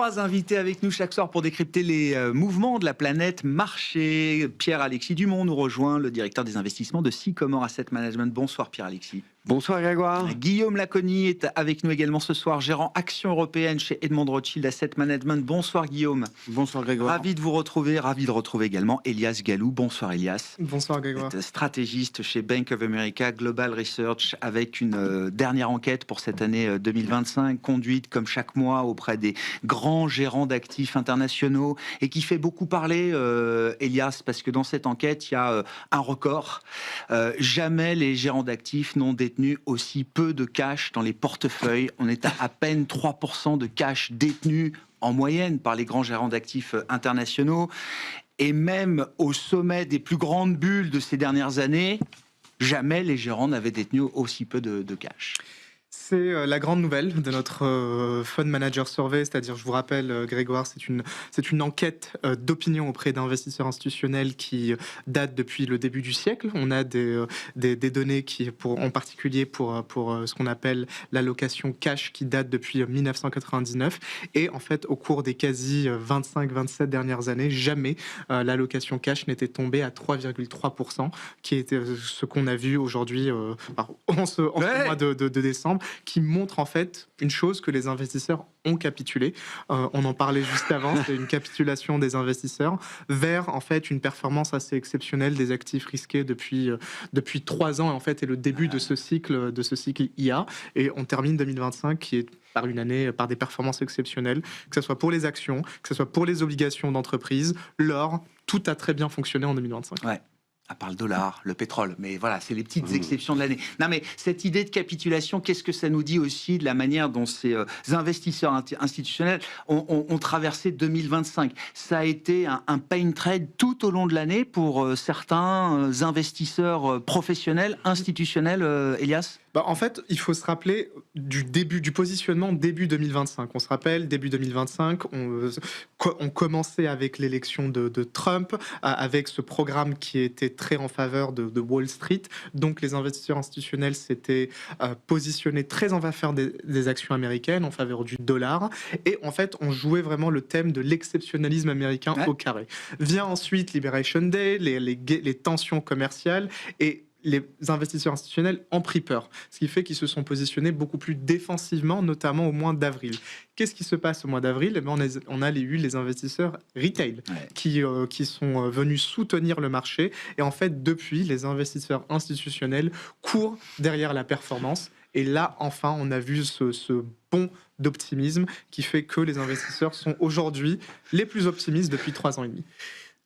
3 invités avec nous chaque soir pour décrypter les mouvements de la planète marché. Pierre-Alexis Dumont nous rejoint, le directeur des investissements de Sycomore Asset Management. Bonsoir Pierre-Alexis. Bonsoir Grégoire. Guillaume Laconi est avec nous également ce soir, gérant Action Européenne chez Edmond Rothschild Asset Management. Bonsoir Guillaume. Bonsoir Grégoire. Ravi de vous retrouver, ravi de retrouver également Elias Gallou. Bonsoir Elias. Bonsoir Grégoire. Stratégiste chez Bank of America Global Research avec une dernière enquête pour cette année 2025 conduite comme chaque mois auprès des grands gérants d'actifs internationaux et qui fait beaucoup parler Elias, parce que dans cette enquête il y a un record. Jamais les gérants d'actifs n'ont détenu aussi peu de cash dans les portefeuilles. On est à peine 3% de cash détenu en moyenne par les grands gérants d'actifs internationaux. Et même au sommet des plus grandes bulles de ces dernières années, jamais les gérants n'avaient détenu aussi peu de cash. C'est la grande nouvelle de notre Fund Manager Survey, c'est-à-dire, je vous rappelle, Grégoire, c'est une enquête d'opinion auprès d'investisseurs institutionnels qui date depuis le début du siècle. On a des données qui, en particulier pour ce qu'on appelle l'allocation cash, qui date depuis 1999. Et en fait, au cours des quasi 25-27 dernières années, jamais l'allocation cash n'était tombée à 3,3%, qui était ce qu'on a vu aujourd'hui en ce mois de décembre, qui montre en fait une chose, que les investisseurs ont capitulé. On en parlait juste avant, c'est une capitulation des investisseurs vers en fait une performance assez exceptionnelle des actifs risqués depuis 3 ans, en fait, et le début de ce cycle IA. Et on termine 2025 qui est par une année, par des performances exceptionnelles, que ce soit pour les actions, que ce soit pour les obligations d'entreprise, l'or, tout a très bien fonctionné en 2025. Ouais. À part le dollar, le pétrole, mais voilà, c'est les petites exceptions de l'année. Non, mais cette idée de capitulation, qu'est-ce que ça nous dit aussi de la manière dont ces investisseurs institutionnels ont traversé 2025 ? Ça a été un pain trade tout au long de l'année pour certains investisseurs professionnels, institutionnels, Elias ? En fait, il faut se rappeler du positionnement début 2025. On se rappelle, début 2025, on commençait avec l'élection de Trump, avec ce programme qui était très en faveur de Wall Street. Donc, les investisseurs institutionnels s'étaient positionnés très en faveur des actions américaines, en faveur du dollar. Et en fait, on jouait vraiment le thème de l'exceptionnalisme américain au carré. Vient ensuite Liberation Day, les tensions commerciales, et les investisseurs institutionnels ont pris peur, ce qui fait qu'ils se sont positionnés beaucoup plus défensivement, notamment au mois d'avril. Qu'est-ce qui se passe au mois d'avril ? On a eu les investisseurs retail qui sont venus soutenir le marché. Et en fait, depuis, les investisseurs institutionnels courent derrière la performance. Et là, enfin, on a vu ce bond d'optimisme qui fait que les investisseurs sont aujourd'hui les plus optimistes depuis 3 ans et demi.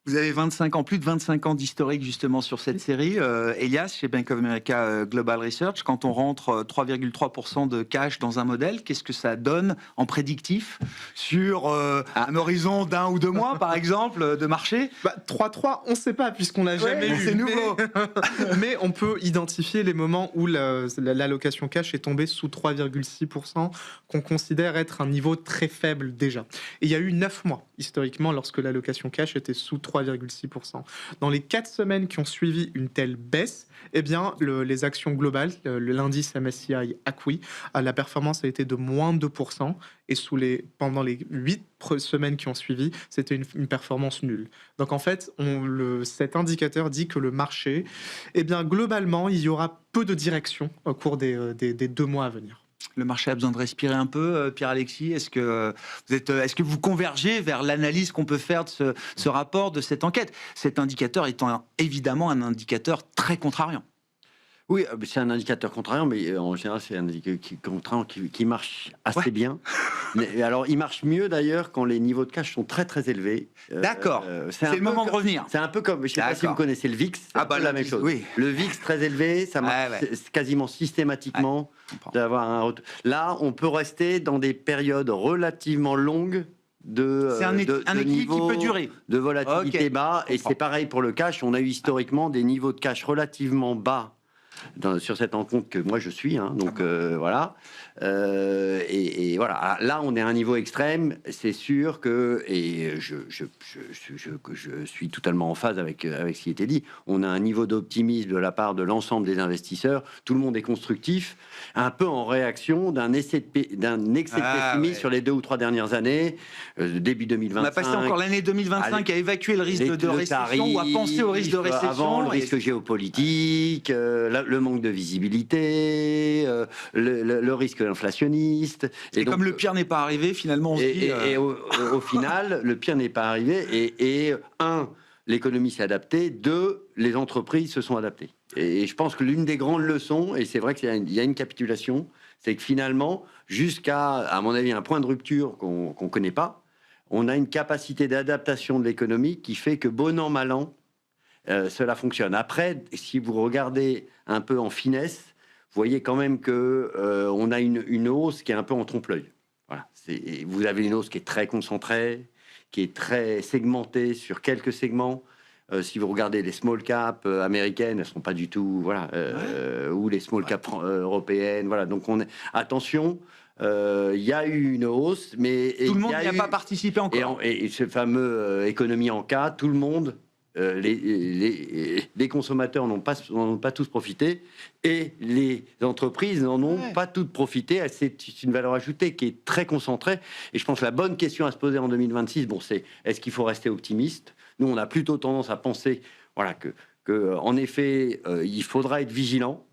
Vous avez 25 ans, plus de 25 ans d'historique justement sur cette série. Elias, chez Bank of America Global Research, quand on rentre 3,3% de cash dans un modèle, qu'est-ce que ça donne en prédictif sur un horizon d'1 ou 2 mois, par exemple, de marché ? 3,3, on ne sait pas, puisqu'on l'a jamais vu. C'est nouveau. Mais on peut identifier les moments où l'allocation cash est tombée sous 3,6%, qu'on considère être un niveau très faible déjà. Et il y a eu 9 mois, historiquement, lorsque l'allocation cash était sous 3,6%. Dans les 4 semaines qui ont suivi une telle baisse, eh bien, les actions globales, l'indice MSCI ACWI, la performance a été de moins 2%, et pendant les 8 semaines qui ont suivi, c'était une performance nulle. Donc en fait, cet indicateur dit que le marché, eh bien, globalement, il y aura peu de direction au cours des 2 mois à venir. Le marché a besoin de respirer un peu, Pierre-Alexis. Est-ce que vous convergez vers l'analyse qu'on peut faire de ce rapport, de cette enquête ? Cet indicateur étant évidemment un indicateur très contrariant. Oui, c'est un indicateur contrariant, mais en général, c'est un indicateur contrariant qui marche assez bien. Mais, alors, il marche mieux d'ailleurs quand les niveaux de cash sont très très élevés. D'accord, c'est le moment de revenir. C'est un peu comme, je ne sais pas si vous connaissez le VIX, c'est la même chose. Oui. Le VIX très élevé, ça marche quasiment systématiquement d'avoir un retour. Là, on peut rester dans des périodes relativement longues c'est un équilibre qui peut durer. De volatilité bas, et c'est pareil pour le cash. On a eu historiquement des niveaux de cash relativement bas sur cette rencontre que moi je suis. Hein, donc voilà. Et voilà. Là, on est à un niveau extrême. C'est sûr que, et je suis totalement en phase avec ce qui était dit. On a un niveau d'optimisme de la part de l'ensemble des investisseurs. Tout le monde est constructif, un peu en réaction d'un excès de pessimisme sur les 2 ou 3 dernières années, début 2025. On a passé encore l'année 2025 à évacuer le risque de récession ou à penser au risque de récession. Avant, le risque géopolitique, le manque de visibilité, le risque inflationniste. Et comme le pire n'est pas arrivé, finalement, on se dit... Et au final, le pire n'est pas arrivé. Et l'économie s'est adaptée. 2, les entreprises se sont adaptées. Et je pense que l'une des grandes leçons, et c'est vrai qu'il y a une capitulation, c'est que finalement, jusqu'à, à mon avis, un point de rupture qu'on ne connaît pas, on a une capacité d'adaptation de l'économie qui fait que, bon an, mal an, cela fonctionne. Après, si vous regardez un peu en finesse, vous voyez quand même qu'on a une hausse qui est un peu en trompe-l'œil. Voilà. Vous avez une hausse qui est très concentrée, qui est très segmentée sur quelques segments. Si vous regardez les small caps américaines, elles ne sont pas du tout... Voilà, ou les small caps européennes. Voilà. Donc, attention... Il y a eu une hausse, mais... Tout le monde n'y a pas participé encore. Et ce fameux économie en cas, tout le monde, les consommateurs n'en ont pas tous profité, et les entreprises n'en ont pas toutes profité. C'est une valeur ajoutée qui est très concentrée. Et je pense que la bonne question à se poser en 2026, c'est est-ce qu'il faut rester optimiste? Nous, on a plutôt tendance à penser que en effet, il faudra être vigilant.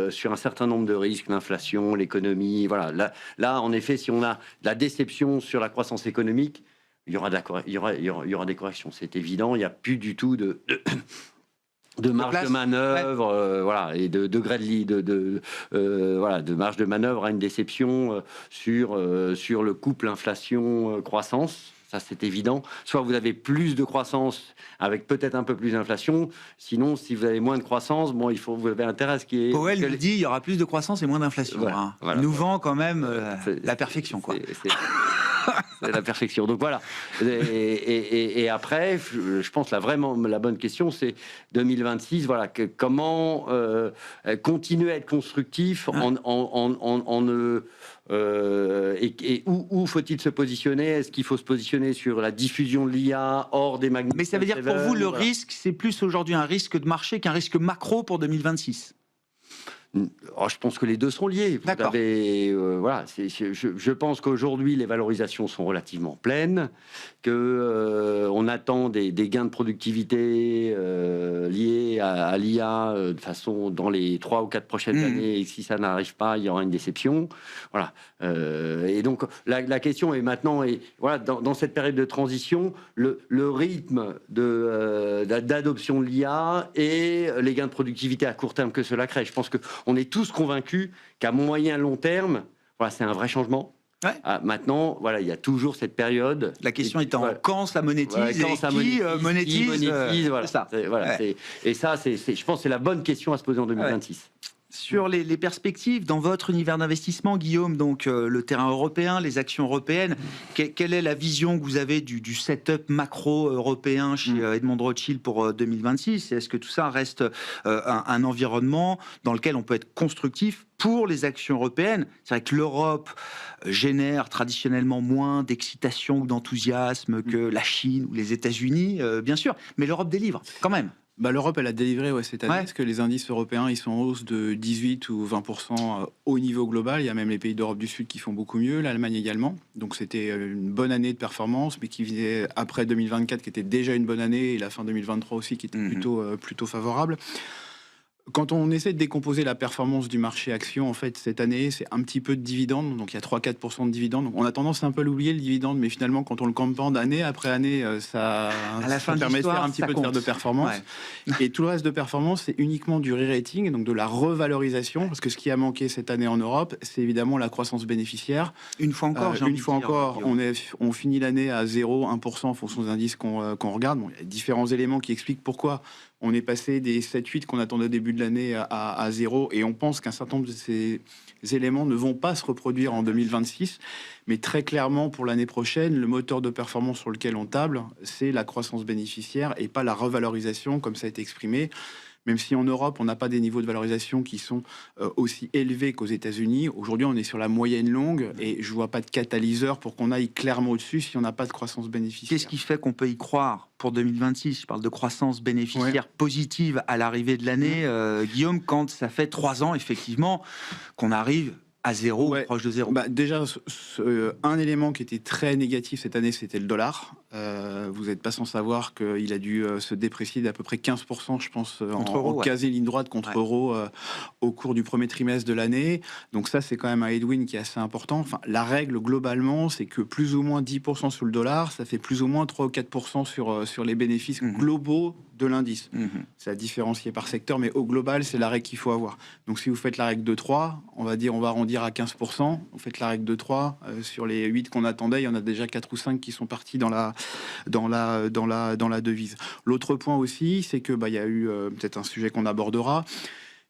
Sur un certain nombre de risques, l'inflation, l'économie, voilà. Là, en effet, si on a de la déception sur la croissance économique, il y aura des corrections. C'est évident. Il n'y a plus du tout de marge de manœuvre, voilà, et de marge de manœuvre à une déception sur le couple inflation-croissance. Ça, c'est évident. Soit vous avez plus de croissance avec peut-être un peu plus d'inflation. Sinon, si vous avez moins de croissance, vous avez intérêt à ce qui est... Powell nous dit il y aura plus de croissance et moins d'inflation. Voilà. Il nous vend quand même la perfection, quoi. C'est la perfection. Donc voilà. Et après, je pense la bonne question, c'est 2026. Voilà, comment continuer à être constructif et où faut-il se positionner? Est-ce qu'il faut se positionner sur la diffusion de l'IA hors des magnétismes? Mais ça veut dire pour vous, le risque, c'est plus aujourd'hui un risque de marché qu'un risque macro pour 2026? Je pense que les deux sont liés. Je pense qu'aujourd'hui, les valorisations sont relativement pleines, qu'on attend des gains de productivité liés à l'IA de façon dans les 3 ou 4 prochaines années, et si ça n'arrive pas, il y aura une déception. Voilà. Et donc, la question est maintenant, dans cette période de transition, le rythme d'adoption de l'IA et les gains de productivité à court terme que cela crée. Je pense qu'on est tous convaincus qu'à moyen long terme, c'est un vrai changement. Maintenant, il y a toujours cette période. La question étant quand ça monétise qui monétise. Et ça, je pense que c'est la bonne question à se poser en 2026. Sur les perspectives, dans votre univers d'investissement, Guillaume, donc le terrain européen, les actions européennes, quelle est la vision que vous avez du setup macro européen chez Edmond de Rothschild pour 2026? Est-ce que tout ça reste un environnement dans lequel on peut être constructif pour les actions européennes? C'est vrai que l'Europe génère traditionnellement moins d'excitation ou d'enthousiasme que la Chine ou les États-Unis, bien sûr, mais l'Europe délivre quand même. L'Europe, elle a délivré cette année, parce que les indices européens, ils sont en hausse de 18 ou 20% au niveau global. Il y a même les pays d'Europe du Sud qui font beaucoup mieux, l'Allemagne également. Donc c'était une bonne année de performance, mais qui visait après 2024, qui était déjà une bonne année, et la fin 2023 aussi, qui était plutôt favorable. Quand on essaie de décomposer la performance du marché action, en fait, cette année, c'est un petit peu de dividendes. Donc, il y a 3-4% de dividendes. Donc, on a tendance un peu à l'oublier, le dividende. Mais finalement, quand on le compound année après année, ça permet de faire un petit peu de performance. Et tout le reste de performance, c'est uniquement du re-rating, donc de la revalorisation. Parce que ce qui a manqué cette année en Europe, c'est évidemment la croissance bénéficiaire. Une fois encore, on finit l'année à 0-1% en fonction des indices qu'on regarde. Bon, il y a différents éléments qui expliquent pourquoi on est passé des 7-8 qu'on attendait au début de l'année à 0, et on pense qu'un certain nombre de ces éléments ne vont pas se reproduire en 2026. Mais très clairement, pour l'année prochaine, le moteur de performance sur lequel on table, c'est la croissance bénéficiaire et pas la revalorisation, comme ça a été exprimé. même si en Europe, on n'a pas des niveaux de valorisation qui sont aussi élevés qu'aux États-Unis. Aujourd'hui, on est sur la moyenne longue et je ne vois pas de catalyseur pour qu'on aille clairement au-dessus si on n'a pas de croissance bénéficiaire. Qu'est-ce qui fait qu'on peut y croire pour 2026? Je parle de croissance bénéficiaire positive à l'arrivée de l'année, Guillaume, quand ça fait 3 ans, effectivement, qu'on arrive à zéro, proche de zéro. Déjà, un élément qui était très négatif cette année, c'était le dollar. Vous n'êtes pas sans savoir qu'il a dû se déprécier d'à peu près 15%, je pense, en quasi-ligne droite contre euro au cours du premier trimestre de l'année. Donc ça, c'est quand même un headwind qui est assez important. Enfin, la règle, globalement, c'est que plus ou moins 10% sur le dollar, ça fait plus ou moins 3 ou 4% sur les bénéfices globaux de l'indice. C'est à différencier par secteur, mais au global, c'est la règle qu'il faut avoir. Donc si vous faites la règle de 3, on va arrondir à 15%. Vous faites la règle de 3, sur les 8 qu'on attendait, il y en a déjà 4 ou 5 qui sont partis dans la devise. L'autre point aussi, c'est que il y a eu peut-être un sujet qu'on abordera.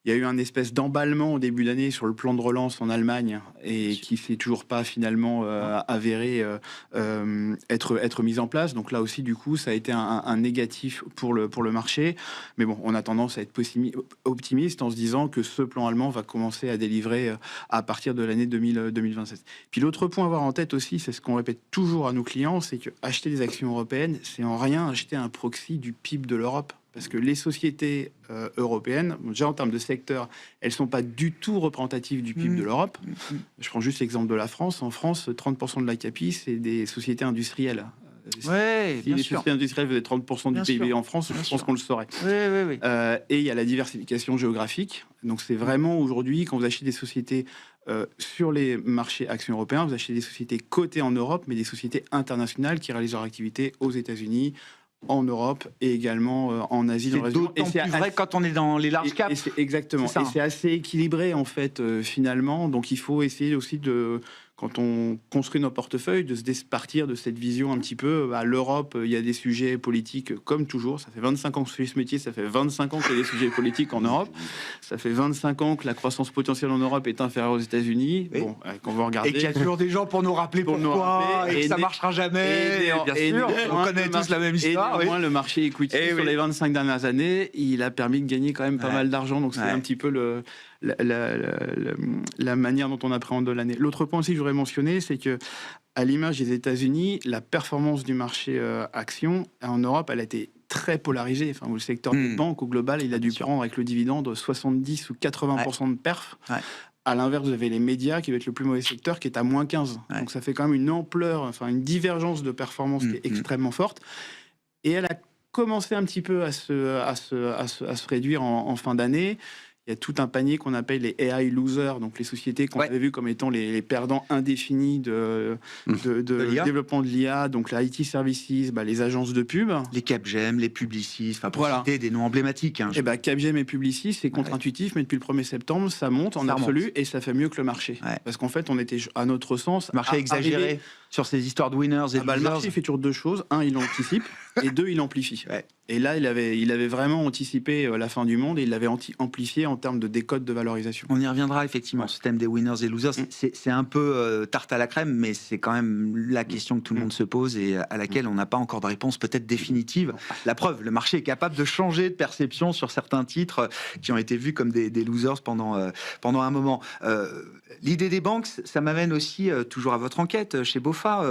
Il y a eu un espèce d'emballement au début d'année sur le plan de relance en Allemagne et qui s'est toujours pas finalement avéré être mis en place. Donc là aussi, du coup, ça a été un négatif pour le marché. Mais bon, on a tendance à être optimiste en se disant que ce plan allemand va commencer à délivrer à partir de l'année 2027. Puis l'autre point à avoir en tête aussi, c'est ce qu'on répète toujours à nos clients, c'est que acheter des actions européennes, c'est en rien acheter un proxy du PIB de l'Europe. Parce que les sociétés européennes, déjà en termes de secteur, elles ne sont pas du tout représentatives du PIB de l'Europe. Je prends juste l'exemple de la France. En France, 30% de la CAPI, c'est des sociétés industrielles. Si les sociétés industrielles faisaient 30% du PIB en France, je pense qu'on le saurait. Et il y a la diversification géographique. Donc c'est vraiment aujourd'hui, quand vous achetez des sociétés sur les marchés actions européens, vous achetez des sociétés cotées en Europe, mais des sociétés internationales qui réalisent leur activité aux États-Unis, en Europe et également en Asie. C'est d'autant plus vrai quand on est dans les large caps. Exactement. Et c'est assez équilibré en fait finalement. Donc il faut essayer aussi de, quand on construit nos portefeuilles, de se départir de cette vision un petit peu. À l'Europe, il y a des sujets politiques comme toujours. Ça fait 25 ans que je fais ce métier, ça fait 25 ans qu'il y a des sujets politiques en Europe. Ça fait 25 ans que la croissance potentielle en Europe est inférieure aux États-Unis. Bon, quand on va regarder... Et qu'il y a toujours des gens pour nous rappeler pourquoi, et que ça marchera jamais. Bien sûr, on connaît tous la même histoire. Et néanmoins, le marché equity sur les 25 dernières années, il a permis de gagner quand même pas mal d'argent. Donc c'est un petit peu la manière dont on appréhende l'année. L'autre point aussi que je voudrais mentionner, c'est que à l'image des États-Unis, la performance du marché action en Europe, elle a été très polarisée. Enfin, le secteur des banques au global, il a dû prendre avec le dividende 70 ou 80% de perf. À l'inverse, vous avez les médias qui va être le plus mauvais secteur, qui est à moins 15. Donc ça fait quand même une ampleur, enfin une divergence de performance qui est extrêmement forte. Et elle a commencé un petit peu à se réduire en fin d'année. Il y a tout un panier qu'on appelle les AI losers, donc les sociétés qu'on avait vues comme étant les perdants indéfinis de développement de l'IA, donc la IT Services, les agences de pub. Les Capgem, les Publicis, pour citer des noms emblématiques. Et Capgem et Publicis, c'est contre-intuitif, mais depuis le 1er septembre, ça monte en absolu et ça fait mieux que le marché. Parce qu'en fait, on était, à notre sens... Le marché exagéré sur ces histoires de winners et de losers. Le marché fait toujours deux choses. Un, il anticipe, et deux, il amplifie. Et là, il avait vraiment anticipé la fin du monde et il l'avait amplifié en termes de décode de valorisation. On y reviendra effectivement, ce thème des winners et losers. C'est un peu tarte à la crème, mais c'est quand même la question que tout le monde se pose et à laquelle on n'a pas encore de réponse peut-être définitive. La preuve, le marché est capable de changer de perception sur certains titres qui ont été vus comme des losers pendant un moment. L'idée des banques, ça m'amène aussi, toujours à votre enquête chez BofA,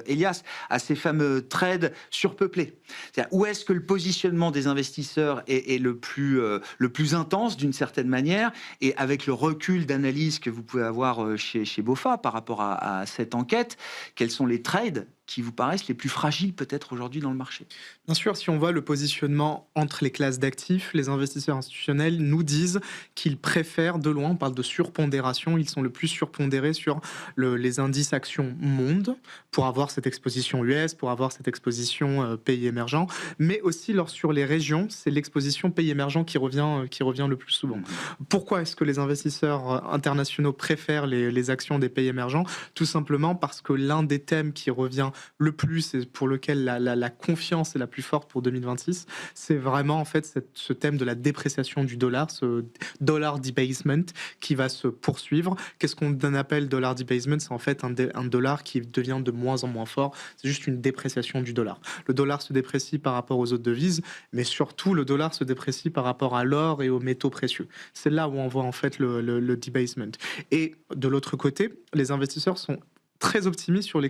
Elias, à ces fameux trades surpeuplés. C'est-à-dire, où est-ce que le positionnement des investisseurs est le plus intense d'une certaine manière, et avec le recul d'analyse que vous pouvez avoir chez BofA par rapport à cette enquête, quels sont les trades qui vous paraissent les plus fragiles peut-être aujourd'hui dans le marché? Bien sûr, si on voit le positionnement entre les classes d'actifs, les investisseurs institutionnels nous disent qu'ils préfèrent de loin, on parle de surpondération, ils sont le plus surpondérés sur les indices actions monde pour avoir cette exposition US, pour avoir cette exposition pays émergents, mais aussi sur les régions, c'est l'exposition pays émergents qui revient le plus souvent. Pourquoi est-ce que les investisseurs internationaux préfèrent les actions des pays émergents? Tout simplement parce que l'un des thèmes qui revient le plus et pour lequel la confiance est la plus forte pour 2026, c'est vraiment en fait ce thème de la dépréciation du dollar, ce dollar debasement qui va se poursuivre. Qu'est-ce qu'on appelle dollar debasement? C'est en fait un dollar qui devient de moins en moins fort. C'est juste une dépréciation du dollar. Le dollar se déprécie par rapport aux autres devises, mais surtout le dollar se déprécie par rapport à l'or et aux métaux précieux. C'est là où on voit en fait le debasement. Et de l'autre côté, les investisseurs sont très optimistes sur les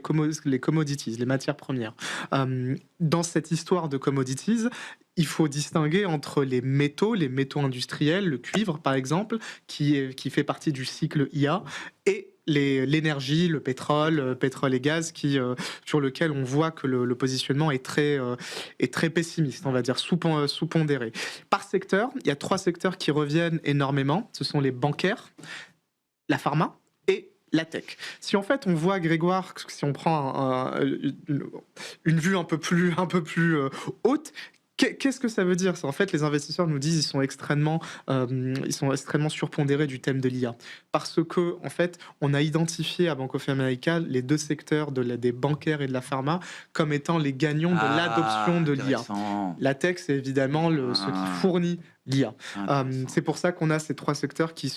commodities, les matières premières. Dans cette histoire de commodities, il faut distinguer entre les métaux industriels, le cuivre par exemple, qui fait partie du cycle IA, et l'énergie, le pétrole et gaz, sur lequel on voit que le positionnement est très pessimiste, on va dire, sous-pondéré. Par secteur, il y a 3 secteurs qui reviennent énormément. Ce sont les bancaires, la pharma et la tech. Si en fait on voit, Grégoire, si on prend une vue un peu plus haute, qu'est-ce que ça veut dire? En fait, les investisseurs nous disent qu'ils sont extrêmement surpondérés du thème de l'IA. Parce que, en fait, on a identifié à Bank of America les 2 secteurs des bancaires et de la pharma comme étant les gagnants de l'adoption de l'IA. La tech, c'est évidemment ce qui fournit l'IA. C'est pour ça qu'on a ces 3 secteurs qui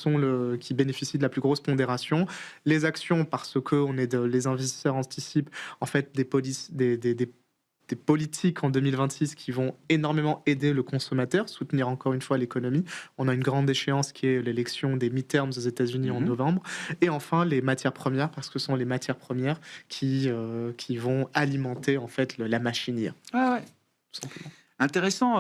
bénéficient de la plus grosse pondération. Les actions, parce que les investisseurs anticipent en fait des politiques en 2026 qui vont énormément aider le consommateur, soutenir encore une fois l'économie. On a une grande échéance qui est l'élection des midterms aux États-Unis en novembre. Et enfin, les matières premières, parce que ce sont les matières premières qui vont alimenter en fait la machine IA. Ah ouais. Tout simplement. Intéressant,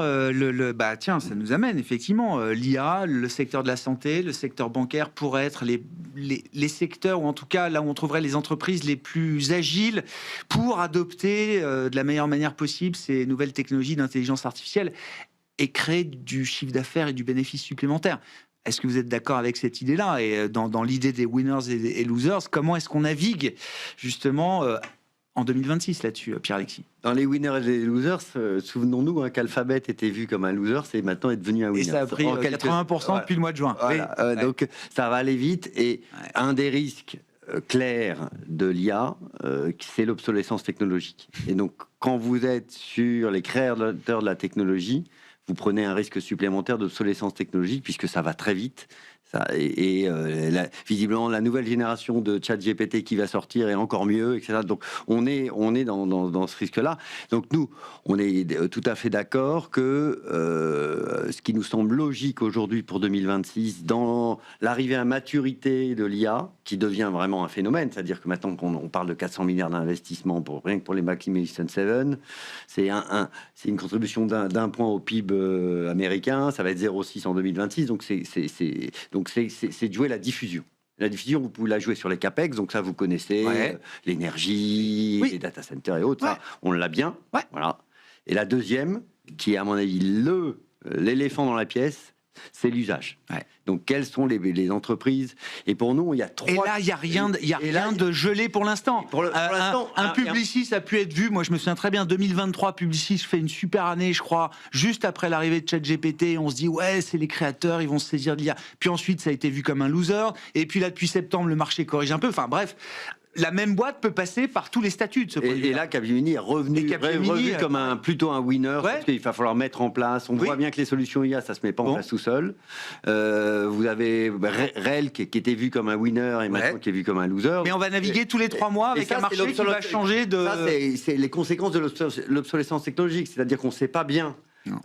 tiens, ça nous amène effectivement l'IA, le secteur de la santé, le secteur bancaire pourraient être les secteurs, ou en tout cas là où on trouverait les entreprises les plus agiles pour adopter de la meilleure manière possible ces nouvelles technologies d'intelligence artificielle et créer du chiffre d'affaires et du bénéfice supplémentaire. Est-ce que vous êtes d'accord avec cette idée-là? Et dans l'idée des winners et losers, comment est-ce qu'on navigue justement en 2026 là-dessus, Pierre-Alexis? Dans les winners et les losers, souvenons-nous qu'Alphabet était vu comme un loser, c'est maintenant est devenu un winner. Et ça a pris 80% depuis le mois de juin. Voilà. Donc ça va aller vite. Et un des risques clairs de l'IA, c'est l'obsolescence technologique. Et donc quand vous êtes sur les créateurs de la technologie, vous prenez un risque supplémentaire d'obsolescence technologique puisque ça va très vite. Visiblement, la nouvelle génération de ChatGPT qui va sortir est encore mieux, etc. Donc, on est dans ce risque-là. Donc, nous, on est tout à fait d'accord que ce qui nous semble logique aujourd'hui pour 2026, dans l'arrivée à maturité de l'IA, qui devient vraiment un phénomène, c'est-à-dire que maintenant qu'on parle de 400 milliards d'investissements rien que pour les Magnificent Seven, c'est une contribution d'un point au PIB américain, ça va être 0,6 en 2026, donc c'est de jouer la diffusion. La diffusion, vous pouvez la jouer sur les CAPEX, donc ça, vous connaissez, l'énergie, les data centers et autres, ça, on l'a bien. Voilà. Et la deuxième, qui est à mon avis l'éléphant dans la pièce, c'est l'usage. Donc, quelles sont les entreprises? Et pour nous, il y a 3... Et là, il n'y a rien de gelé pour l'instant. Pour l'instant, un Publicis a pu être vu. Moi, je me souviens très bien, 2023, Publicis fait une super année, je crois, juste après l'arrivée de ChatGPT. On se dit, ouais, c'est les créateurs, ils vont se saisir de l'IA. Puis ensuite, ça a été vu comme un loser. Et puis là, depuis septembre, le marché corrige un peu. Enfin, bref... La même boîte peut passer par tous les statuts de ce produit. Et là, Capgemini est revenu comme plutôt un winner, parce qu'il va falloir mettre en place. On voit bien que les solutions IA, ça se met pas en place tout seul. Vous avez REL qui était vu comme un winner et maintenant qui est vu comme un loser. Mais on va naviguer tous les 3 mois avec un marché qui va changer de... Ça, c'est les conséquences de l'obsolescence technologique. C'est-à-dire qu'on ne sait pas bien.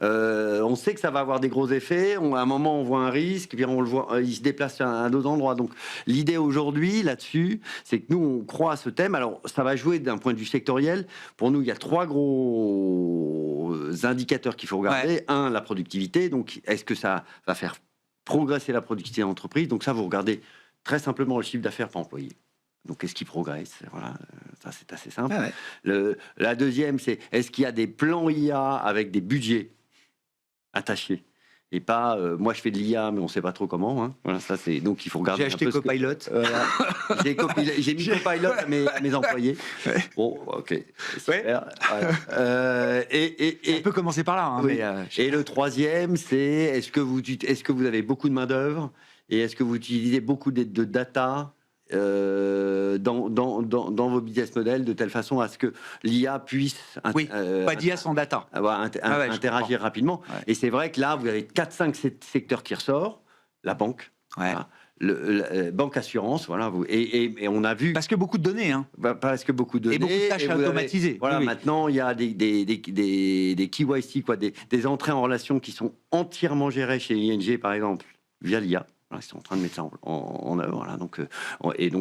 On sait que ça va avoir des gros effets. À un moment, on voit un risque, puis on le voit, il se déplace à un autre endroit. Donc, l'idée aujourd'hui là-dessus, c'est que nous, on croit à ce thème. Alors, ça va jouer d'un point de vue sectoriel. Pour nous, il y a 3 gros indicateurs qu'il faut regarder. Un, la productivité. Donc, est-ce que ça va faire progresser la productivité de l'entreprise? Donc, ça, vous regardez très simplement le chiffre d'affaires par employé. Donc, est-ce qu'il progresse? Voilà, ça, c'est assez simple. La deuxième, c'est est-ce qu'il y a des plans IA avec des budgets attachés? Et pas, moi, je fais de l'IA, mais on ne sait pas trop comment. Hein. Voilà, ça, c'est... Donc, il faut regarder. J'ai acheté Copilot. J'ai mis Copilot à mes employés. Bon, ok. Super. On peut commencer par là. Hein, et le troisième, c'est est-ce que vous avez beaucoup de main-d'œuvre et est-ce que vous utilisez beaucoup de data dans vos business models de telle façon à ce que l'IA puisse pas d'IA sans data, interagir rapidement. Ouais. Et c'est vrai que là, vous avez 4-5 secteurs qui ressortent. La banque, voilà. Banque assurance, voilà. Et on a vu... Parce que beaucoup de données. Parce que beaucoup de données. Et beaucoup de tâches automatisées. Voilà, maintenant, il y a des KYC, des entrées en relation qui sont entièrement gérées chez ING, par exemple, via l'IA. Ils sont en train de mettre ça en œuvre. Voilà. Donc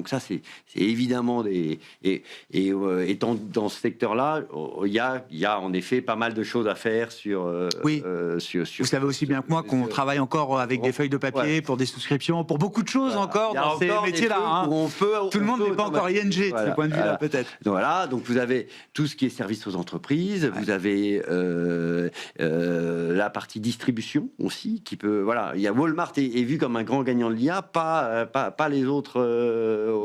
ça, c'est évidemment dans ce secteur-là, il y a en effet pas mal de choses à faire sur... Vous savez aussi bien que moi qu'on travaille encore avec des feuilles de papier pour des souscriptions, pour beaucoup de choses encore dans ces métiers-là. Tout le monde n'est pas encore ING de ce point de vue-là, peut-être. Voilà, donc vous avez tout ce qui est service aux entreprises, vous avez la partie distribution aussi, qui peut... Voilà, il y a Walmart est vu comme un grand gagnant de l'IA, pas les autres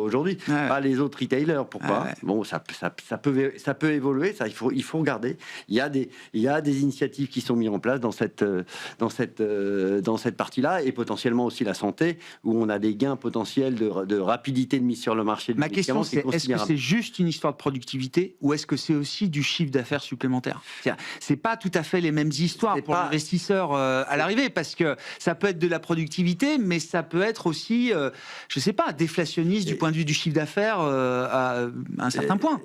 aujourd'hui, pas les autres retailers. Pourquoi ? Bon, ça peut évoluer, ça il faut regarder. Il y a des initiatives qui sont mises en place dans cette partie-là, et potentiellement aussi la santé, où on a des gains potentiels de rapidité de mise sur le marché. Ma question, c'est est-ce que c'est juste une histoire de productivité, ou est-ce que c'est aussi du chiffre d'affaires supplémentaire ? C'est pas tout à fait les mêmes histoires pour l'investisseur à l'arrivée, parce que ça peut être de la productivité, mais ça peut être aussi, je sais pas, déflationniste du point de vue du chiffre d'affaires à un certain point.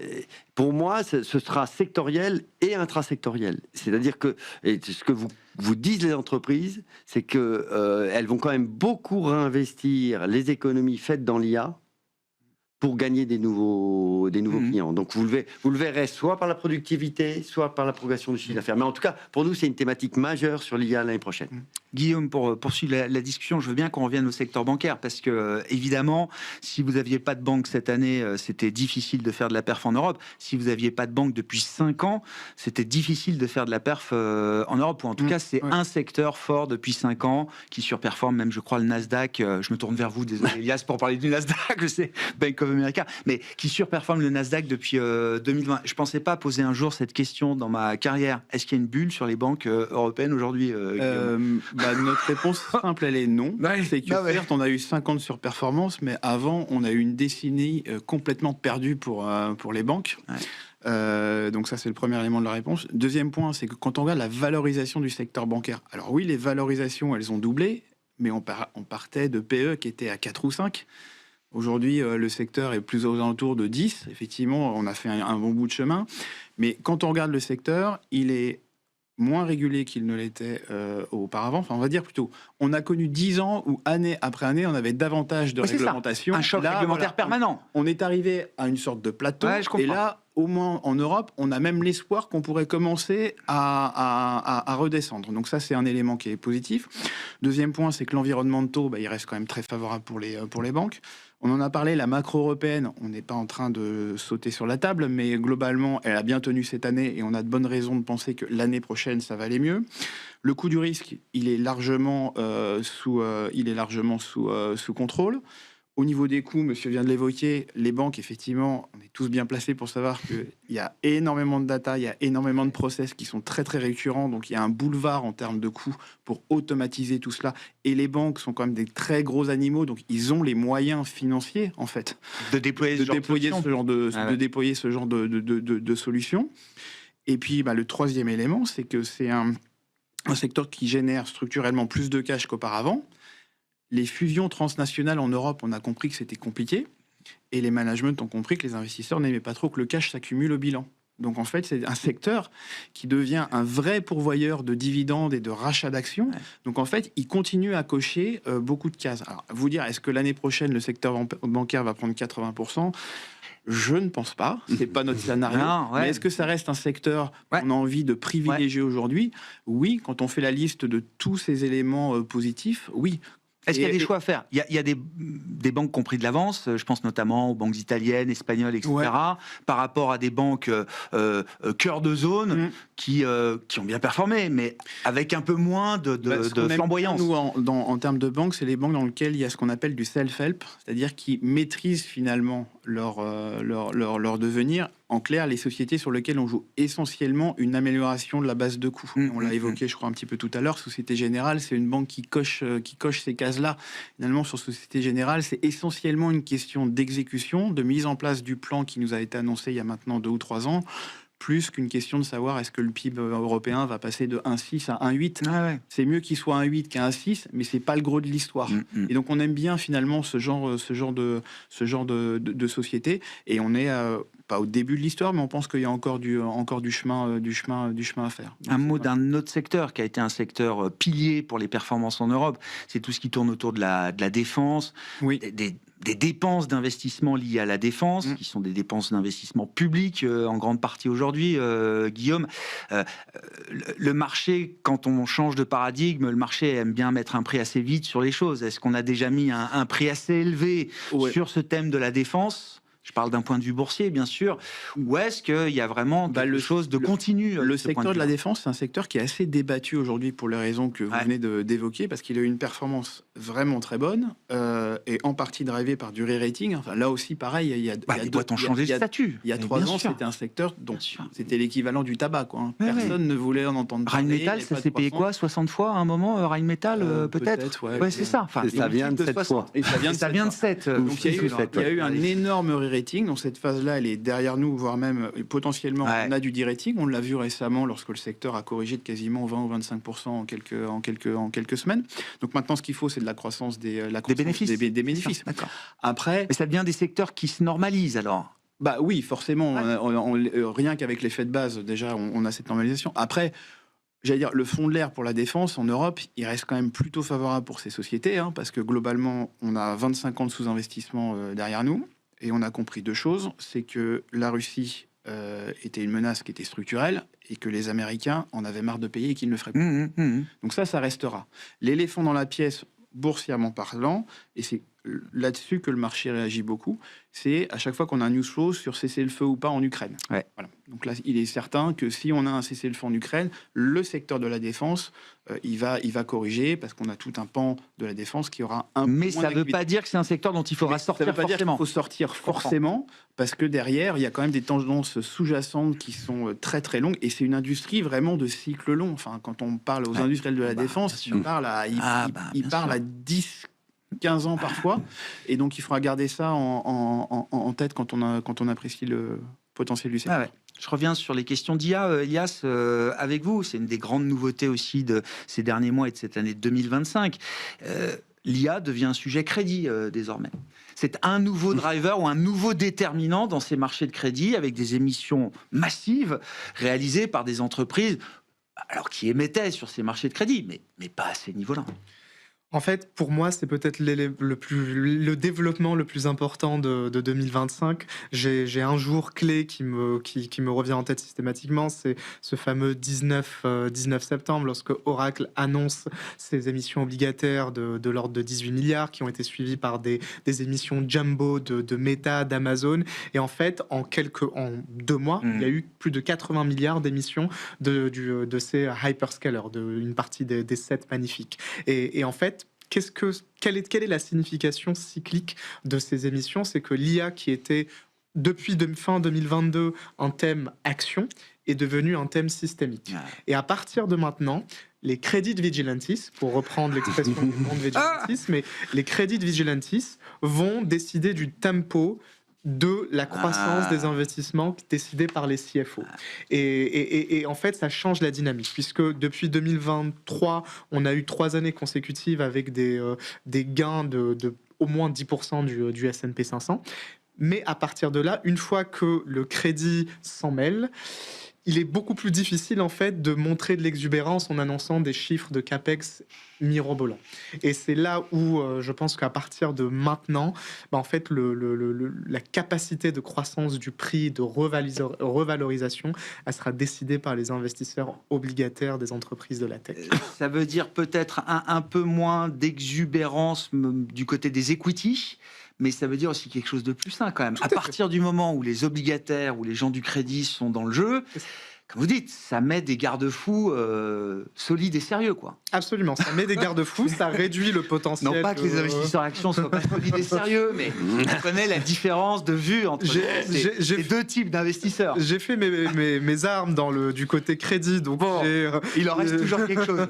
Pour moi, ce sera sectoriel et intrasectoriel. C'est-à-dire que ce que vous disent les entreprises, c'est que elles vont quand même beaucoup réinvestir les économies faites dans l'IA pour gagner des nouveaux clients. Donc vous le verrez soit par la productivité, soit par la progression du chiffre d'affaires. Mais en tout cas, pour nous, c'est une thématique majeure sur l'IA l'année prochaine. Guillaume, pour poursuivre la discussion, je veux bien qu'on revienne au secteur bancaire, parce que évidemment, si vous n'aviez pas de banque cette année, c'était difficile de faire de la perf en Europe. Si vous n'aviez pas de banque depuis 5 ans, c'était difficile de faire de la perf en Europe. Ou en tout cas, c'est un secteur fort depuis 5 ans qui surperforme, même je crois le Nasdaq. Je me tourne vers vous, désolé Elias, pour parler du Nasdaq, je sais, Bank of America, mais qui surperforme le Nasdaq depuis 2020. Je ne pensais pas poser un jour cette question dans ma carrière. Est-ce qu'il y a une bulle sur les banques européennes aujourd'hui, notre réponse simple, elle est non. C'est que certes, on a eu 5 ans de surperformance, mais avant, on a eu une décennie complètement perdue pour les banques. Donc ça, c'est le premier élément de la réponse. Deuxième point, c'est que quand on regarde la valorisation du secteur bancaire, alors oui, les valorisations, elles ont doublé, mais on partait de PE qui était à 4 ou 5. Aujourd'hui, le secteur est plus aux alentours de 10. Effectivement, on a fait un bon bout de chemin. Mais quand on regarde le secteur, il est moins régulé qu'il ne l'était auparavant. Enfin, on va dire plutôt, on a connu 10 ans où, année après année, on avait davantage de réglementation. Un choc réglementaire permanent. On est arrivé à une sorte de plateau. Et là, au moins en Europe, on a même l'espoir qu'on pourrait commencer à redescendre. Donc ça, c'est un élément qui est positif. Deuxième point, c'est que l'environnement de taux, il reste quand même très favorable pour les banques. On en a parlé, la macro européenne, on n'est pas en train de sauter sur la table, mais globalement, elle a bien tenu cette année et on a de bonnes raisons de penser que l'année prochaine, ça va aller mieux. Le coût du risque, il est largement sous contrôle. Au niveau des coûts, monsieur vient de l'évoquer, les banques, effectivement, on est tous bien placés pour savoir qu'il y a énormément de data, il y a énormément de process qui sont très très récurrents, donc il y a un boulevard en termes de coûts pour automatiser tout cela. Et les banques sont quand même des très gros animaux, donc ils ont les moyens financiers, en fait, de déployer ce genre de solutions. Et puis, le troisième élément, c'est que c'est un secteur qui génère structurellement plus de cash qu'auparavant. Les fusions transnationales en Europe, on a compris que c'était compliqué. Et les managements ont compris que les investisseurs n'aimaient pas trop que le cash s'accumule au bilan. Donc en fait, c'est un secteur qui devient un vrai pourvoyeur de dividendes et de rachats d'actions. Donc en fait, il continue à cocher beaucoup de cases. Alors, vous dire, est-ce que l'année prochaine, le secteur bancaire va prendre 80%? Je ne pense pas, c'est pas notre scénario. Mais est-ce que ça reste un secteur qu'on a envie de privilégier aujourd'hui? Oui, quand on fait la liste de tous ces éléments positifs, oui. Est-ce qu'il y a des choix à faire? Il y a des banques qui ont pris de l'avance, je pense notamment aux banques italiennes, espagnoles, etc., par rapport à des banques cœur de zone qui ont bien performé, mais avec un peu moins de flamboyance. Nous, en termes de banques, c'est les banques dans lesquelles il y a ce qu'on appelle du self-help, c'est-à-dire qui maîtrisent finalement leur devenir En clair, les sociétés sur lesquelles on joue essentiellement une amélioration de la base de coûts. On l'a évoqué, je crois, un petit peu tout à l'heure. Société Générale, c'est une banque qui coche ces cases-là. Finalement, sur Société Générale, c'est essentiellement une question d'exécution, de mise en place du plan qui nous a été annoncé il y a maintenant 2 ou 3 ans, plus qu'une question de savoir est-ce que le PIB européen va passer de 1,6 à 1,8. C'est mieux qu'il soit 1,8 qu'un 1,6, mais c'est pas le gros de l'histoire. Et donc on aime bien finalement ce genre de société, et on est pas au début de l'histoire, mais on pense qu'il y a encore du chemin à faire. Donc, un mot d'un autre secteur qui a été un secteur pilier pour les performances en Europe, c'est tout ce qui tourne autour de la défense, des dépenses d'investissement liées à la défense, qui sont des dépenses d'investissement publiques en grande partie aujourd'hui, Guillaume. Le marché, quand on change de paradigme, le marché aime bien mettre un prix assez vite sur les choses. Est-ce qu'on a déjà mis un prix assez élevé sur ce thème de la défense ? Je parle d'un point de vue boursier, bien sûr. Ou est-ce qu'il y a vraiment quelque chose de continu? Le secteur de la défense, c'est un secteur qui est assez débattu aujourd'hui pour les raisons que vous venez d'évoquer, parce qu'il a eu une performance vraiment très bonne, et en partie drivé par du re-rating. Enfin, là aussi, pareil, il y a les boîtes ont changé de statut. Il y a 3 ans, c'était un secteur dont c'était l'équivalent du tabac, quoi. Personne ne voulait en entendre parler. Rheinmetall, ça s'est payé quoi, 60 fois à un moment, Rheinmetall, peut-être. Ouais, c'est ça. Enfin, ça vient de 7 fois. Et ça vient de 7. Donc il y a eu un énorme re-rating. Donc cette phase-là, elle est derrière nous, voire même potentiellement, on a du de-rating. On l'a vu récemment lorsque le secteur a corrigé de quasiment 20 ou 25% en quelques semaines. Donc maintenant, ce qu'il faut, c'est de la croissance des bénéfices. Des bénéfices. D'accord. Après, mais ça devient des secteurs qui se normalisent alors. Bah oui, forcément. Rien qu'avec l'effet de base, déjà, on a cette normalisation. Après, j'allais dire, le fond de l'air pour la défense en Europe, il reste quand même plutôt favorable pour ces sociétés, parce que globalement, on a 25 ans de sous-investissement derrière nous. Et on a compris 2 choses, c'est que la Russie était une menace qui était structurelle et que les Américains en avaient marre de payer et qu'ils ne le feraient plus. Donc ça restera. L'éléphant dans la pièce, boursièrement parlant, et c'est là-dessus que le marché réagit beaucoup, c'est à chaque fois qu'on a un news flow sur cessez-le-feu ou pas en Ukraine. Voilà. Donc là, il est certain que si on a un cessez-le-feu en Ukraine, le secteur de la défense, il va corriger, parce qu'on a tout un pan de la défense qui aura un mais ça ne veut pas dire que c'est un secteur dont il faudra sortir forcément. Ça veut pas dire qu'il faut sortir forcément, parce que derrière, il y a quand même des tendances sous-jacentes qui sont très très longues, et c'est une industrie vraiment de cycle long. Enfin, quand on parle aux industriels de la défense, ils parlent à 10 15 ans parfois, et donc il faudra garder ça en tête quand on apprécie le potentiel du secteur. Je reviens sur les questions d'IA, Elias, avec vous. C'est une des grandes nouveautés aussi de ces derniers mois et de cette année 2025. L'IA devient un sujet crédit désormais. C'est un nouveau driver ou un nouveau déterminant dans ces marchés de crédit, avec des émissions massives réalisées par des entreprises qui émettaient sur ces marchés de crédit, mais pas à ces niveaux-là. En fait, pour moi, c'est peut-être le développement le plus important de 2025. J'ai un jour clé qui me revient en tête systématiquement, c'est ce fameux 19 septembre, lorsque Oracle annonce ses émissions obligataires de l'ordre de 18 milliards, qui ont été suivies par des émissions jumbo de Meta, d'Amazon. Et en fait, en 2 mois, il y a eu plus de 80 milliards d'émissions de ces hyperscalers, une partie des 7 magnifiques. Et en fait, quelle est la signification cyclique de ces émissions? C'est que l'IA, qui était depuis fin 2022 un thème action, est devenu un thème systémique. Et à partir de maintenant, les credit vigilantes, pour reprendre l'expression du monde vigilantis, mais les credit vigilantes vont décider du tempo de la croissance des investissements décidés par les CFO. Et en fait, ça change la dynamique, puisque depuis 2023, on a eu 3 années consécutives avec des gains de au moins 10% du S&P 500. Mais à partir de là, une fois que le crédit s'en mêle, il est beaucoup plus difficile en fait de montrer de l'exubérance en annonçant des chiffres de capex mirobolants. Et c'est là où je pense qu'à partir de maintenant, en fait, la capacité de croissance du prix, de revalorisation, elle sera décidée par les investisseurs obligataires des entreprises de la tech. Ça veut dire peut-être un peu moins d'exubérance du côté des equity, mais ça veut dire aussi quelque chose de plus sain quand même. À partir du moment où les obligataires ou les gens du crédit sont dans le jeu, comme vous dites, ça met des garde-fous solides et sérieux, quoi. Absolument, ça met des garde-fous, ça réduit le potentiel. Non pas que les investisseurs actions soient pas solides et sérieux, mais on connaît la différence de vue entre ces deux types d'investisseurs. J'ai fait mes armes du côté crédit, donc il en reste toujours quelque chose.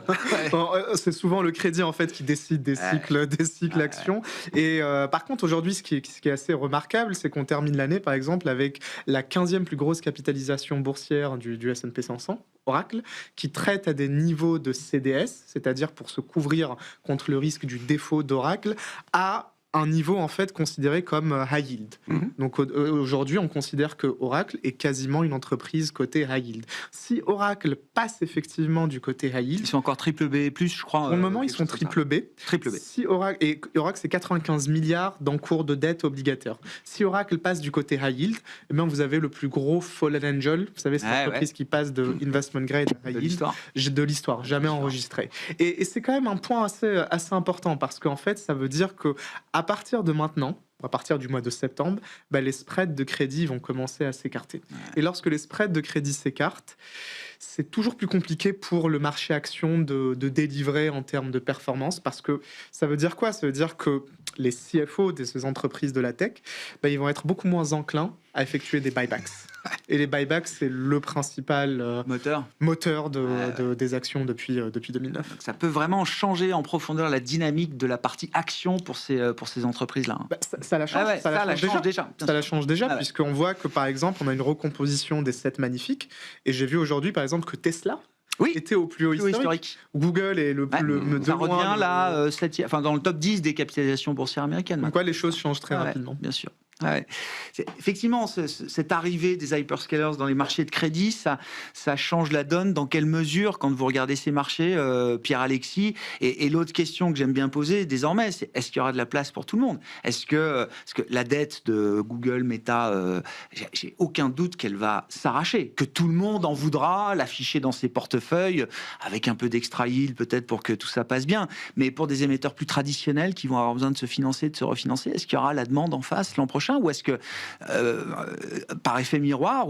C'est souvent le crédit en fait qui décide des cycles actions. Et par contre, aujourd'hui, ce qui est assez remarquable, c'est qu'on termine l'année, par exemple, avec la 15e plus grosse capitalisation boursière du S&P 500, Oracle, qui traite à des niveaux de CDS, c'est-à-dire pour se couvrir contre le risque du défaut d'Oracle, à un niveau en fait considéré comme high yield. Donc aujourd'hui, on considère que Oracle est quasiment une entreprise côté high yield. Si Oracle passe effectivement du côté high yield, ils sont encore triple B+, je crois. Pour le moment, ils sont triple B. Triple B. Si Oracle, c'est 95 milliards d'encours de dette obligataire. Si Oracle passe du côté high yield, eh bien vous avez le plus gros fallen angel. Vous savez, cette entreprise qui passe de investment grade à high yield de l'histoire, jamais enregistré. Et c'est quand même un point assez important parce qu'en fait, ça veut dire que à partir de maintenant, à partir du mois de septembre, les spreads de crédit vont commencer à s'écarter. Et lorsque les spreads de crédit s'écartent, c'est toujours plus compliqué pour le marché action de délivrer en termes de performance, parce que ça veut dire quoi? Ça veut dire que les CFO de ces entreprises de la tech, ils vont être beaucoup moins enclins à effectuer des buybacks. Et les buybacks, c'est le principal moteur des actions depuis 2009. Donc ça peut vraiment changer en profondeur la dynamique de la partie action pour ces entreprises-là. Ça la change, ça la change déjà. Ça la change déjà, puisqu'on voit que, par exemple, on a une recomposition des 7 magnifiques. Et j'ai vu aujourd'hui, par exemple, que Tesla était au plus haut historique. Google est le ça revient là, dans le top 10 des capitalisations boursières américaines. Donc les choses changent très rapidement. Bien sûr. Effectivement, cette arrivée des hyperscalers dans les marchés de crédit, ça change la donne. Dans quelle mesure, quand vous regardez ces marchés, Pierre-Alexis, et l'autre question que j'aime bien poser désormais, c'est est-ce qu'il y aura de la place pour tout le monde? Est-ce que la dette de Google, Meta, j'ai aucun doute qu'elle va s'arracher, que tout le monde en voudra, l'afficher dans ses portefeuilles, avec un peu d'extra yield peut-être pour que tout ça passe bien. Mais pour des émetteurs plus traditionnels qui vont avoir besoin de se financer, de se refinancer, est-ce qu'il y aura la demande en face l'an prochain? Ou est-ce que, par effet miroir,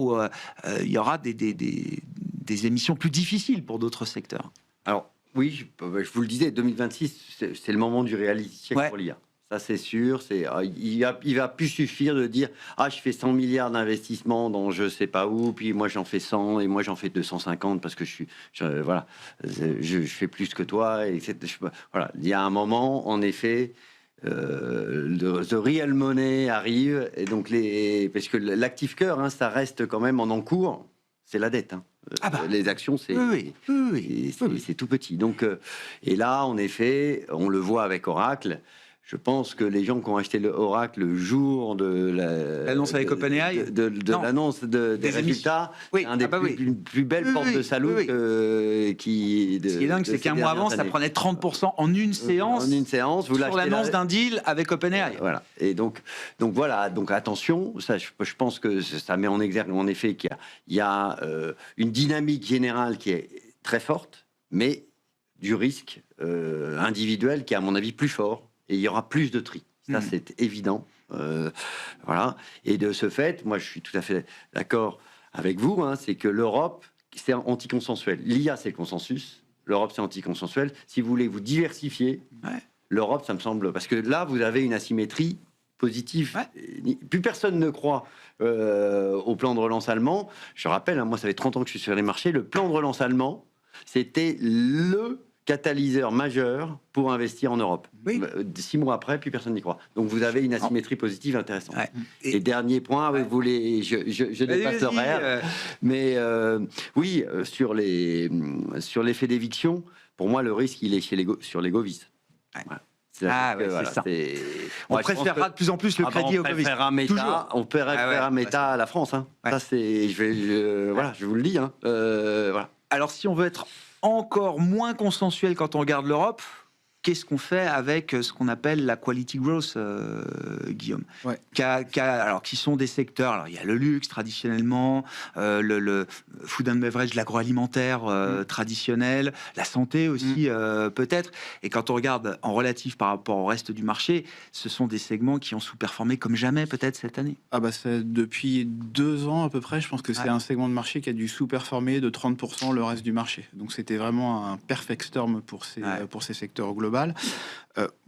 il y aura des émissions plus difficiles pour d'autres secteurs? Alors, oui, je vous le disais, 2026, c'est le moment du reality check pour l'IA. Ça, c'est sûr. Il va plus suffire de dire « Ah, je fais 100 milliards d'investissements dans je sais pas où, puis moi, j'en fais 100, et moi, j'en fais 250 parce que je fais plus que toi. » Voilà. Il y a un moment, en effet... the real money arrive, et donc parce que l'actif cœur, ça reste quand même en encours, c'est la dette. Les actions, c'est tout petit. Donc, et là, en effet, on le voit avec Oracle. Je pense que les gens qui ont acheté le Oracle le jour de l'annonce avec OpenAI, l'annonce des résultats, un des plus belles portes de salut Ce qui est dingue, c'est qu'un mois avant, ça prenait 30% en une séance. Vous sur l'annonce d'un deal avec OpenAI. Voilà. Et donc voilà. Donc attention, ça, je pense que ça met en exergue en effet qu'il y a une dynamique générale qui est très forte, mais du risque individuel qui est à mon avis plus fort. Et il y aura plus de tri. Ça, c'est évident. Voilà. Et de ce fait, moi, je suis tout à fait d'accord avec vous. C'est que l'Europe, c'est anticonsensuel. L'IA, c'est le consensus. L'Europe, c'est anticonsensuel. Si vous voulez vous diversifier, l'Europe, ça me semble... Parce que là, vous avez une asymétrie positive. Plus personne ne croit au plan de relance allemand. Je rappelle, moi, ça fait 30 ans que je suis sur les marchés. Le plan de relance allemand, c'était le catalyseur majeur pour investir en Europe. 6 mois après, plus personne n'y croit. Donc vous avez une asymétrie positive intéressante. Et dernier point, je dépasse l'horaire, mais sur l'effet d'éviction, pour moi le risque il est sur les Govis. C'est ça. On préférera de plus en plus le crédit au Govis. On préférera Meta à la France. Ça, je vous le dis. Alors si on veut être encore moins consensuel quand on regarde l'Europe, qu'est-ce qu'on fait avec ce qu'on appelle la quality growth, Guillaume, qui sont des secteurs, alors il y a le luxe traditionnellement, le food and beverage, l'agroalimentaire traditionnel, la santé aussi peut-être, et quand on regarde en relatif par rapport au reste du marché, ce sont des segments qui ont sous-performé comme jamais peut-être cette année. Depuis 2 ans à peu près, je pense que c'est un segment de marché qui a dû sous-performer de 30% le reste du marché. Donc c'était vraiment un perfect storm pour ces secteurs au global.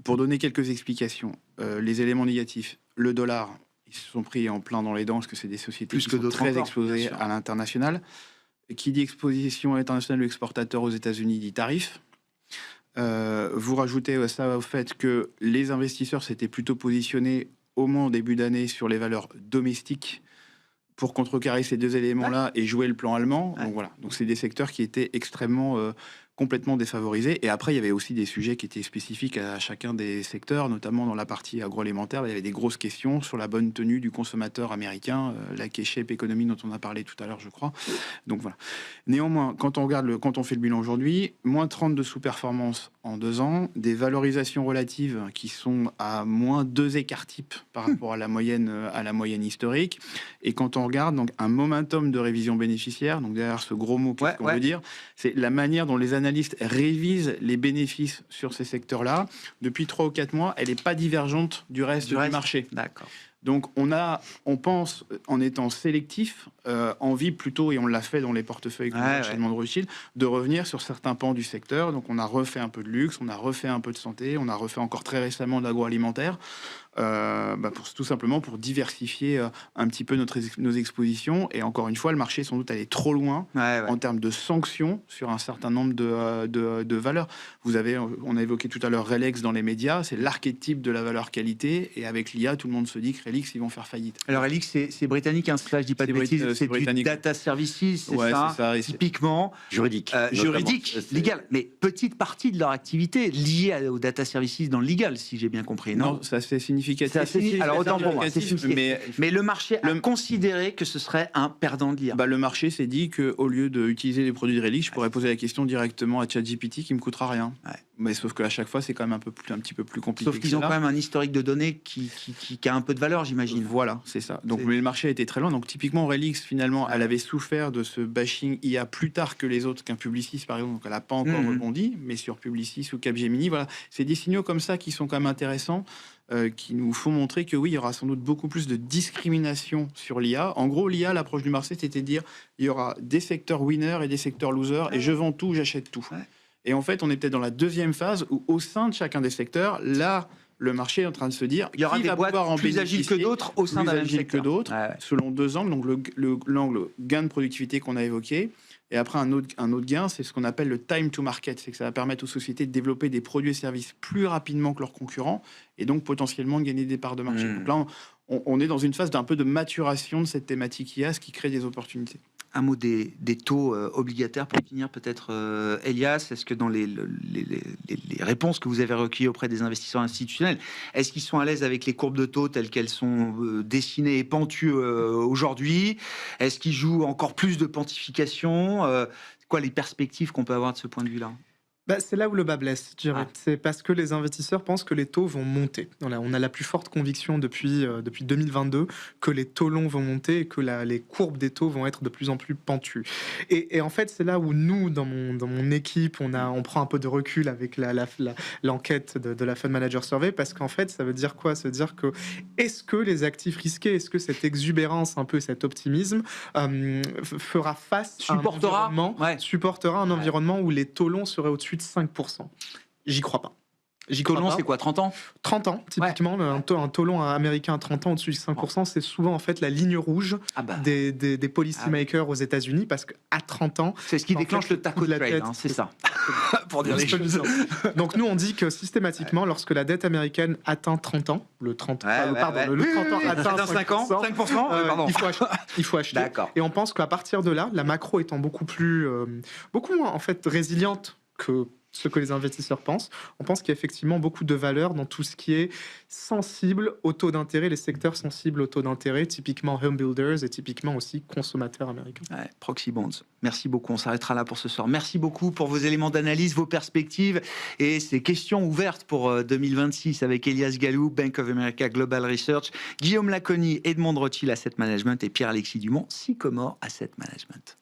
Pour donner quelques explications, les éléments négatifs, le dollar, ils se sont pris en plein dans les dents parce que c'est des sociétés qui sont très exposées à l'international. Qui dit exposition à l'international ou exportateur aux États-Unis dit tarif. Vous rajoutez ça au fait que les investisseurs s'étaient plutôt positionnés au moins au début d'année sur les valeurs domestiques pour contrecarrer ces deux éléments-là et jouer le plan allemand. Donc voilà, donc c'est des secteurs qui étaient extrêmement complètement défavorisés. Et après, il y avait aussi des sujets qui étaient spécifiques à chacun des secteurs, notamment dans la partie agroalimentaire. Il y avait des grosses questions sur la bonne tenue du consommateur américain, la K-shape économie dont on a parlé tout à l'heure, je crois. Donc voilà. Néanmoins, quand on fait le bilan aujourd'hui, moins 30 de sous-performance en 2 ans, des valorisations relatives qui sont à moins 2 écarts types par rapport à la moyenne historique. Et quand on regarde donc un momentum de révision bénéficiaire, donc derrière ce gros mot, qu'est-ce qu'on veut dire, c'est la manière dont les analystes révisent les bénéfices sur ces secteurs-là. Depuis 3 ou 4 mois, elle n'est pas divergente du reste du marché. D'accord. Donc on pense, en étant sélectif, envie plutôt, et on l'a fait dans les portefeuilles de Rothschild, de revenir sur certains pans du secteur. Donc on a refait un peu de luxe, on a refait un peu de santé, on a refait encore très récemment de l'agroalimentaire, tout simplement pour diversifier un petit peu nos expositions. Et encore une fois, le marché est sans doute allé trop loin en termes de sanctions sur un certain nombre de valeurs. On a évoqué tout à l'heure Relex dans les médias, c'est l'archétype de la valeur qualité, et avec l'IA, tout le monde se dit que Relix, ils vont faire faillite. Alors Relix, c'est britannique, je dis pas de bêtises, c'est du data services, c'est ça, typiquement juridique, légal, mais petite partie de leur activité liée au data services dans le légal, si j'ai bien compris. Non, ça c'est significatif. Alors autant pour moi, mais le marché a considéré que ce serait un perdant de l'IA. Le marché s'est dit qu'au lieu d'utiliser les produits de Relix, je pourrais poser la question directement à ChatGPT qui me coûtera rien. Mais sauf qu'à chaque fois, c'est quand même un petit peu plus compliqué. Sauf qu'ils ont quand même un historique de données qui a un peu de valeur, j'imagine. Voilà, c'est ça. Donc le marché a été très loin. Donc typiquement, Relix, finalement, elle avait souffert de ce bashing IA plus tard que les autres, qu'un Publicis, par exemple. Donc elle n'a pas encore rebondi, mais sur Publicis ou Capgemini, voilà. C'est des signaux comme ça qui sont quand même intéressants, qui nous font montrer que oui, il y aura sans doute beaucoup plus de discrimination sur l'IA. En gros, l'IA, l'approche du marché, c'était de dire il y aura des secteurs winners et des secteurs losers, et je vends tout, j'achète tout. Et en fait, on est peut-être dans la deuxième phase où, au sein de chacun des secteurs, là, le marché est en train de se dire il y aura des boîtes plus agiles que d'autres au sein d'un même secteur. Selon 2 angles. Donc l'angle gain de productivité qu'on a évoqué, et après un autre gain, c'est ce qu'on appelle le time to market, c'est que ça va permettre aux sociétés de développer des produits et services plus rapidement que leurs concurrents, et donc potentiellement de gagner des parts de marché. Donc là, on est dans une phase d'un peu de maturation de cette thématique IA, ce qui crée des opportunités. Un mot des taux obligataires pour finir, peut-être, Elias. Est-ce que dans les réponses que vous avez recueillies auprès des investisseurs institutionnels, est-ce qu'ils sont à l'aise avec les courbes de taux telles qu'elles sont dessinées et pentues aujourd'hui? Est-ce qu'ils jouent encore plus de pontification? Quoi les perspectives qu'on peut avoir de ce point de vue-là? C'est là où le bas blesse, je dirais. C'est parce que les investisseurs pensent que les taux vont monter. Voilà, on a la plus forte conviction depuis 2022 que les taux longs vont monter et que les courbes des taux vont être de plus en plus pentues. Et en fait, c'est là où nous, dans mon équipe, on prend un peu de recul avec l'enquête de la Fund Manager Survey, parce qu'en fait, ça veut dire quoi? Ça veut dire que est-ce que les actifs risqués, est-ce que cette exubérance, un peu cet optimisme, fera face supportera un environnement où les taux longs seraient au-dessus de 5%. J'y crois pas. Taux long, c'est quoi, 30 ans? 30 ans, typiquement. Un taux long américain à 30 ans au-dessus de 5%, c'est souvent en fait la ligne rouge des policymakers aux États-Unis, parce qu'à 30 ans... C'est ce qui déclenche le taco trade, c'est ça. Pour dire les choses. Donc nous, on dit que systématiquement, lorsque la dette américaine atteint 30 ans, le 30 ans atteint 5%, il faut acheter. Et on pense qu'à partir de là, la macro étant beaucoup moins en fait résiliente que ce que les investisseurs pensent. On pense qu'il y a effectivement beaucoup de valeur dans tout ce qui est sensible au taux d'intérêt, les secteurs sensibles au taux d'intérêt, typiquement home builders et typiquement aussi consommateurs américains. Ouais, proxy bonds. Merci beaucoup, on s'arrêtera là pour ce soir. Merci beaucoup pour vos éléments d'analyse, vos perspectives et ces questions ouvertes pour 2026 avec Elias Gallou, Bank of America Global Research, Guillaume Laconi, Edmond Rothschild Asset Management et Pierre-Alexis Dumont, Sycomore Asset Management.